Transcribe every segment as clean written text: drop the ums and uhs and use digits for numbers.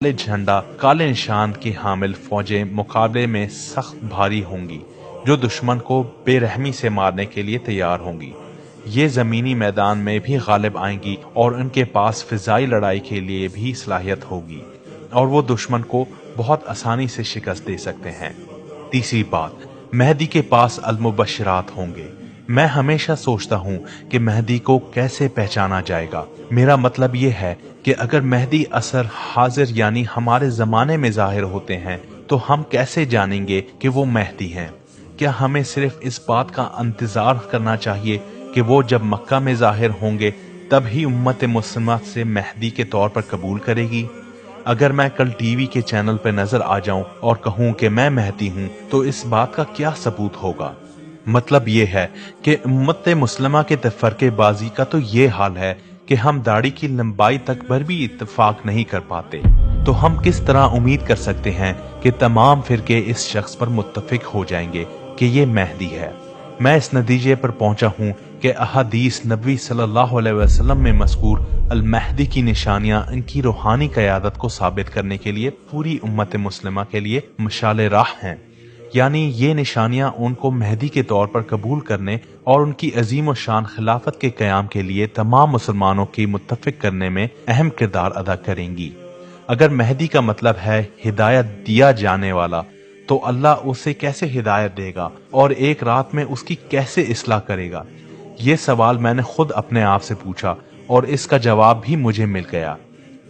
काले झंडा काले निशान की हामिल फौजें मुकाबले में सख्त भारी होंगी, जो दुश्मन को बेरहमी से मारने के लिए तैयार होंगी। ये जमीनी मैदान में भी गालिब आएंगी और उनके पास फिजाई लड़ाई के लिए भी सलाहियत होगी और वो दुश्मन को बहुत आसानी से शिकस्त दे सकते हैं। तीसरी बात, मेहदी के पास अल-मुबश्शिरात होंगे। मैं हमेशा सोचता हूँ कि मेहदी को कैसे पहचाना जाएगा। मेरा मतलब ये है कि अगर मेहदी असर हाजिर यानी हमारे ज़माने में ज़ाहिर होते हैं तो हम कैसे जानेंगे कि वो मेहदी हैं? क्या हमें सिर्फ इस बात का इंतज़ार करना चाहिए कि वो जब मक्का में ज़ाहिर होंगे तब ही उम्मत मुस्लिमा से मेहदी के तौर पर कबूल करेगी? अगर मैं कल टीवी के चैनल पर नजर आ जाऊं और कहूं कि मैं मेहदी हूं तो इस बात का क्या सबूत होगा? मतलब ये है कि उम्मत मुस्लिमा के तफरकेबाजी का तो ये हाल है कि हम दाढ़ी की लंबाई तक पर भी इत्तेफाक नहीं कर पाते, तो हम किस तरह उम्मीद कर सकते हैं कि तमाम फिरके इस शख्स पर मुत्तफिक हो जाएंगे कि ये मेहदी है? मैं इस नतीजे पर पहुंचा हूं कि अहादीस नबी सल्लल्लाहु अलैहि वसल्लम में मज़कूर अल-महदी की निशानियां इनकी रूहानी क़यादत को साबित करने के लिए पूरी उम्मत मुस्लिमा के लिए मशाले राह हैं। यानी ये निशानियां उनको मेहदी के तौर पर कबूल करने और उनकी अजीम और शान खिलाफत के क़याम के लिए तमाम मुसलमानों की मुत्तफिक करने में अहम किरदार अदा करेंगी। अगर मेहदी का मतलब है हिदायत दिया जाने वाला, तो अल्लाह उसे कैसे हिदायत देगा और एक रात में उसकी कैसे इस्लाह करेगा? ये सवाल मैंने खुद अपने आप से पूछा और इसका जवाब भी मुझे मिल गया।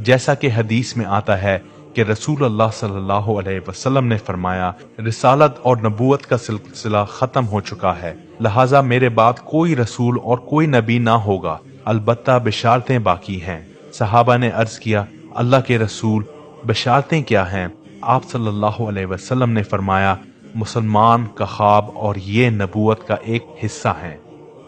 जैसा कि हदीस में आता है कि रसूल अल्लाह सल्लल्लाहु अलैहि वसल्लम ने फरमाया, रिसालत और नबूवत का सिलसिला खत्म हो चुका है, लिहाजा मेरे बाद कोई रसूल और कोई नबी ना होगा, अलबत्ता बिशारतें बाकी हैं। सहाबा ने अर्ज किया, अल्लाह के रसूल, बिशारतें क्या हैं? आप सल्लल्लाहु अलैहि वसल्लम ने फरमाया, मुसलमान का ख्वाब और ये नबूवत का एक हिस्सा है।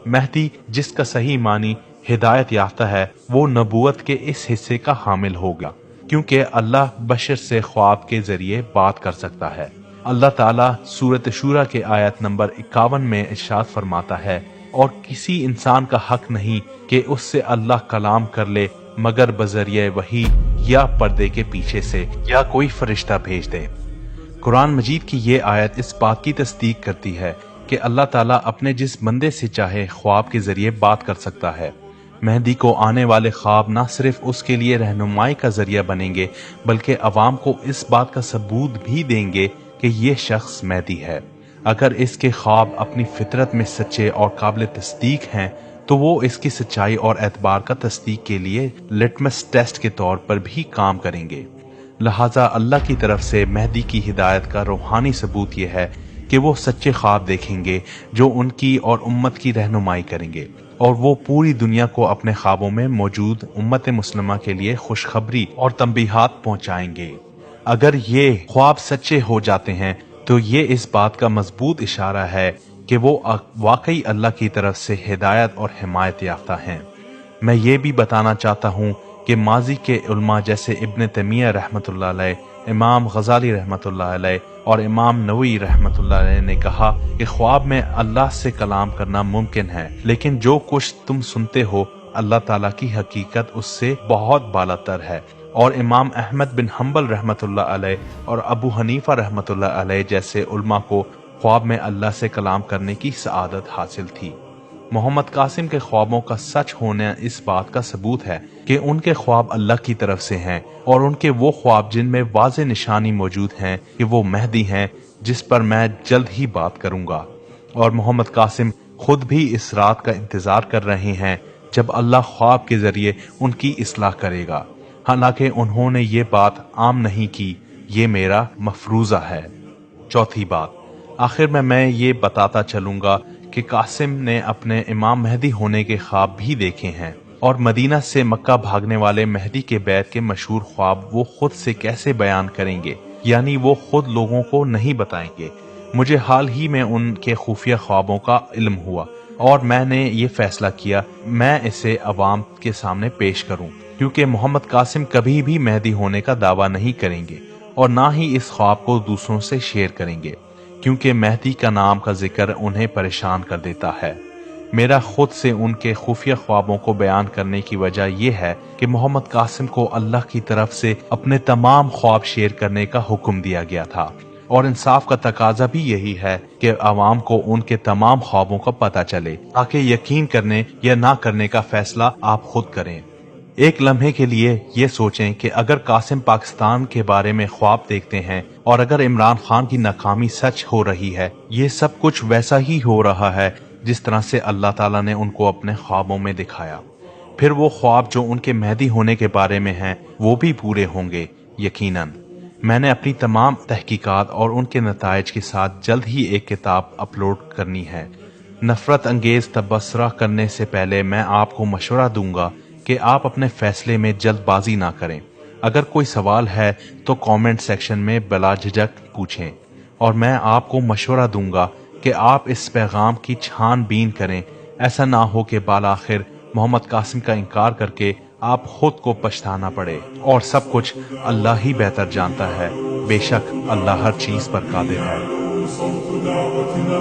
मेहदी जिसका सही मानी हिदायत याफ्ता है, वो नबूवत के इस हिस्से का हामिल होगा, क्योंकि अल्लाह बशर से ख्वाब के जरिए बात कर सकता है। अल्लाह ताला सूरत शूरा के आयत नंबर 51 में इरशाद फरमाता है, और किसी इंसान का हक नहीं कि उससे अल्लाह कलाम कर ले मगर बजरिए वही या पर्दे के पीछे से या कोई फरिश्ता भेज दे। कुरान मजीद की ये आयत इस बात की तस्दीक करती है कि अल्लाह ताला अपने जिस बंदे से चाहे ख्वाब के जरिए बात कर सकता है। मेहदी को आने वाले ख्वाब ना सिर्फ उसके लिए रहनुमाई का जरिया बनेंगे, बल्कि अवाम को इस बात का सबूत भी देंगे कि ये शख्स मेहदी है। अगर इसके ख्वाब अपनी फितरत में सच्चे और काबिल तस्दीक हैं, तो वो इसकी सच्चाई और एतबार का तस्दीक के लिए लिटमस टेस्ट के तौर पर भी काम करेंगे। लिहाजा अल्लाह की तरफ से मेहदी की हिदायत का रूहानी सबूत यह है कि वो सच्चे ख्वाब देखेंगे जो उनकी और उम्मत की रहनुमाई करेंगे, और वो पूरी दुनिया को अपने ख्वाबों में मौजूद उम्मत मुस्लिमा के लिए खुशखबरी और तंबीहात पहुंचाएंगे। अगर ये ख्वाब सच्चे हो जाते हैं तो ये इस बात का मजबूत इशारा है कि वो वाकई अल्लाह की तरफ से हिदायत और हिमायत याफ्ता हैं। मैं ये भी बताना चाहता हूँ कि माजी के उलमा जैसे इब्न तैमिया रहमतुल्लाह अलैह, इमाम गजाली रहमतुल्लाह अलैह और इमाम नववी रहमतुल्लाह अलैह ने कहा कि ख्वाब में अल्लाह से कलाम करना मुमकिन है, लेकिन जो कुछ तुम सुनते हो अल्लाह ताला की हकीकत उससे बहुत बालातर है। और इमाम अहमद बिन हम्बल रहमतुल्लाह अलैह और अबू हनीफा रहमतुल्लाह अलैह जैसे उलमा को ख्वाब में अल्लाह से कलाम करने की सआदत हासिल थी। मोहम्मद कासिम के ख्वाबों का सच होना इस बात का सबूत है कि उनके ख्वाब अल्लाह की तरफ से हैं, और उनके वो ख्वाब जिनमें वाज़े निशानी मौजूद हैं कि वो मेहदी हैं, जिस पर मैं जल्द ही बात करूंगा। और मोहम्मद कासिम खुद भी इस रात का इंतजार कर रहे हैं जब अल्लाह ख्वाब के जरिए उनकी इस्लाह करेगा। हालांकि उन्होंने ये बात आम नहीं की, ये मेरा मफरूजा है। चौथी बात, आखिर में मैं ये बताता चलूंगा कि कासिम ने अपने इमाम मेहदी होने के ख्वाब भी देखे हैं, और मदीना से मक्का भागने वाले मेहदी के बैत के मशहूर ख्वाब वो खुद से कैसे बयान करेंगे, यानी वो खुद लोगों को नहीं बताएंगे। मुझे हाल ही में उनके खुफिया ख्वाबों का इल्म हुआ और मैंने ये फैसला किया मैं इसे अवाम के सामने पेश करूं, क्योंकि मोहम्मद कासिम कभी भी मेहदी होने का दावा नहीं करेंगे और ना ही इस ख्वाब को दूसरों से शेयर करेंगे, क्योंकि मेहदी का नाम का जिक्र उन्हें परेशान कर देता है। میرا خود سے ان کے خفیہ خوابوں کو بیان کرنے کی وجہ یہ ہے کہ محمد قاسم کو اللہ کی طرف سے اپنے تمام خواب شیئر کرنے کا حکم دیا گیا تھا، اور انصاف کا تقاضا بھی یہی ہے کہ عوام کو ان کے تمام خوابوں کا پتہ چلے تاکہ یقین کرنے یا نہ کرنے کا فیصلہ آپ خود کریں۔ ایک لمحے کے لیے یہ سوچیں کہ اگر قاسم پاکستان کے بارے میں خواب دیکھتے ہیں اور اگر عمران خان کی ناکامی سچ ہو رہی ہے، یہ سب کچھ ویسا ہی ہو رہا ہے جس طرح سے اللہ تعالیٰ نے ان کو اپنے خوابوں میں دکھایا، پھر وہ خواب جو ان کے مہدی ہونے کے بارے میں ہیں وہ بھی پورے ہوں گے یقیناً۔ میں نے اپنی تمام تحقیقات اور ان کے نتائج کے ساتھ جلد ہی ایک کتاب اپلوڈ کرنی ہے۔ نفرت انگیز تبصرہ کرنے سے پہلے میں آپ کو مشورہ دوں گا کہ آپ اپنے فیصلے میں جلد بازی نہ کریں۔ اگر کوئی سوال ہے تو کامنٹ سیکشن میں بلا جھجک پوچھیں، اور میں آپ کو مشورہ دوں گا کہ آپ اس پیغام کی چھان بین کریں، ایسا نہ ہو کہ بالآخر محمد قاسم کا انکار کر کے آپ خود کو پچھتانا پڑے، اور سب کچھ اللہ ہی بہتر جانتا ہے، بے شک اللہ ہر چیز پر قادر ہے۔ صوت دعوتنا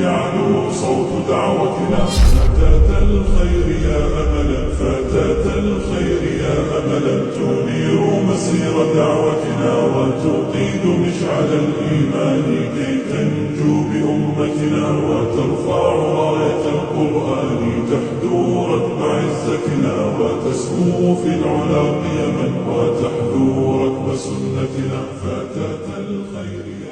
يعلو صوت دعوتنا فتاة الخير يا أملا فتاة الخير يا أملا تنير مسير دعوتنا وتوقد مشعل الإيمان كي تنجو بأمتنا وترفع راية القرآن تحدو ركب عزتنا وتسمو في العلا قيما وتحدو ركب سنتنا فتاة الخير